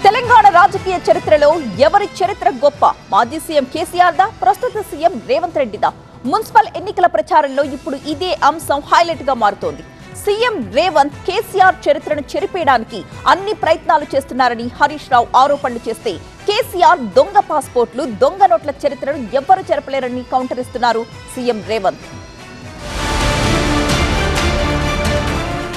తెలంగాణ రాజకీయ చరిత్రలో ఎవరి చరిత్ర గొప్ప? మాజీ సీఎం కేసీఆర్ దా, ప్రస్తుత సీఎం రేవంత్ రెడ్డిదా? మున్సిపల్ ఎన్నికల ప్రచారంలో ఇప్పుడు ఇదే అంశం హైలైట్ గా మారుతోంది. సీఎం రేవంత్ కేసీఆర్ చరిత్రను చెరిపేయడానికి అన్ని ప్రయత్నాలు చేస్తున్నారని హరీష్ రావు ఆరోపణలు చేస్తే, కేసీఆర్ దొంగ పాస్పోర్ట్లు, దొంగ నోట్ల చరిత్రను ఎవ్వరూ చెరపలేరని కౌంటర్ ఇస్తున్నారు సీఎం రేవంత్.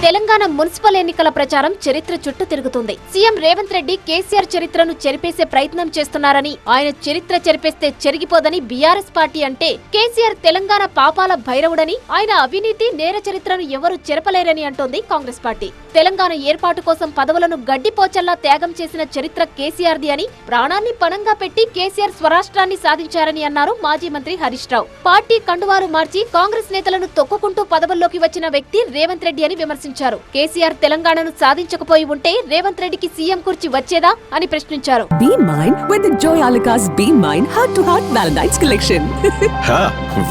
తెలంగాణ మున్సిపల్ ఎన్నికల ప్రచారం చరిత్ర చుట్టూ తిరుగుతుంది. సీఎం రేవంత్ రెడ్డి కేసీఆర్ చరిత్రను చెరిపేసే ప్రయత్నం చేస్తున్నారని, ఆయన చరిత్ర చెరిపేస్తే చెరిగిపోదని బీఆర్ఎస్ పార్టీ అంటే, కేసీఆర్ తెలంగాణ పాపాల భైరవుడని, ఆయన అవినీతి నేర చరిత్రను ఎవరూ చెరపలేరని అంటోంది కాంగ్రెస్ పార్టీ. తెలంగాణ ఏర్పాటు కోసం పదవులను గడ్డిపోచల్లా త్యాగం చేసిన చరిత్ర కేసీఆర్ది అని, ప్రాణాన్ని పణంగా పెట్టి కేసీఆర్ స్వరాష్ట్రాన్ని సాధించారని అన్నారు మాజీ మంత్రి హరీష్ రావు. పార్టీ కండువారు మార్చి కాంగ్రెస్ నేతలను తొక్కుకుంటూ పదవుల్లోకి వచ్చిన వ్యక్తి రేవంత్ రెడ్డి అని విమర్శించారు. కేసీఆర్ తెలంగాణను సాధించకపోయి ఉంటే రేవంత్ రెడ్డికి సీఎం కుర్చీ వచ్చేదా అని ప్రశ్నించారు. Be mine with the Joy Alucas Be Mine Heart to Heart Valentine's collection.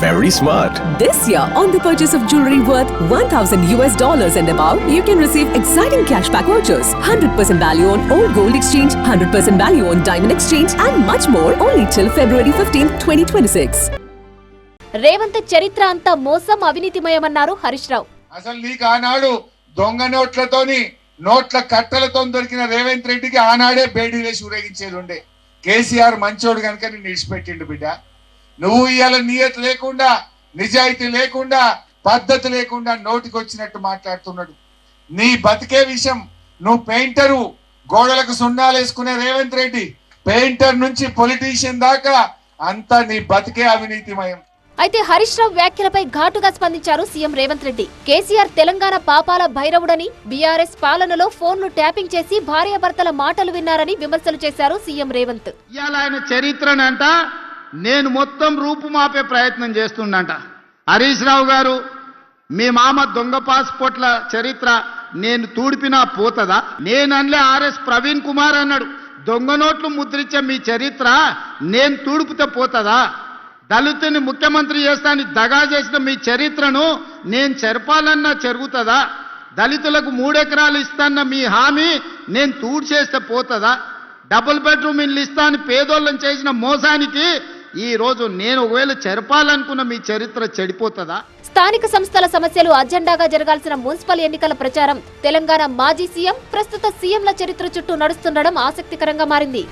Very smart. This year, on the purchase of jewelry worth $1,000 and above, you can receive exciting cashback vouchers, 100% value on old gold exchange, 100% value on diamond exchange, and much more only till February 15, 2026. Revanth చరిత్ర అంతా మోసం, అవినీతిమయమన్నారు హరీష్ రావు. అసలు నీకు ఆనాడు దొంగ నోట్లతోని, నోట్ల కట్టలతో దొరికిన రేవంత్ రెడ్డికి ఆనాడే బేడీ వేసి ఊరేగించేది ఉండే. కేసీఆర్ మంచోడు కనుక నేను విడిచిపెట్టిండు బిడ్డ. నువ్వు ఇవాళ నియత లేకుండా, నిజాయితీ లేకుండా, పద్ధతి లేకుండా నోటికి వచ్చినట్టు మాట్లాడుతున్నాడు. నీ బతికే విషయం, నువ్వు పెయింటరు, గోడలకు సున్నాలు వేసుకునే రేవంత్ రెడ్డి, పెయింటర్ నుంచి పొలిటీషియన్ దాకా అంతా నీ బతికే అవినీతిమయం. అయితే హరీష్ రావు వ్యాఖ్యలపై ఘాటుగా స్పందించారు సీఎం రేవంత్ రెడ్డి. కేసీఆర్ తెలంగాణ పాపాల భైరవుడని, బీఆర్ఎస్ పాలనలో ఫోన్లు ట్యాపింగ్ చేసి భార్యాభర్తల మాటలు విన్నారని విమర్శలు చేశారు సీఎం రేవంత్. ఇవాళ ఆయన చరిత్రనంట నేను మొత్తం రూపుమాపే ప్రయత్నం చేస్తుండంట. హరీష్ రావు గారు, మీ మామ దొంగ పాస్పోర్ట్ల చరిత్ర నేను తూడిపినా పోతదా? నేనన్లే ఆర్ఎస్ ప్రవీణ్ కుమార్ అన్నాడు, దొంగ నోట్లు ముద్రించే మీ చరిత్ర నేను తూడిపితే పోతదా? దళితుని ముఖ్యమంత్రి చేస్తాను దగా చేసిన మీ చరిత్రను నేను చెరపాలన్నా జరుగుతుందా? దళితులకు 3 ఎకరాలు ఇస్తాన్న మీ హామీ నేను తూడు చేస్తే పోతుందా? డబుల్ బెడ్రూమ్ ఇల్లు ఇస్తాను పేదోళ్ళని చేసిన మోసానికి ఈ రోజు నేను ఒకవేళ చెరపాలనుకున్న మీ చరిత్ర చెడిపోతుందా? స్థానిక సంస్థల సమస్యలు అజెండాగా జరగాల్సిన మున్సిపల్ ఎన్నికల ప్రచారం తెలంగాణ మాజీ సీఎం, ప్రస్తుత సీఎంల చరిత్ర చుట్టూ నడుస్తుండడం ఆసక్తికరంగా మారింది.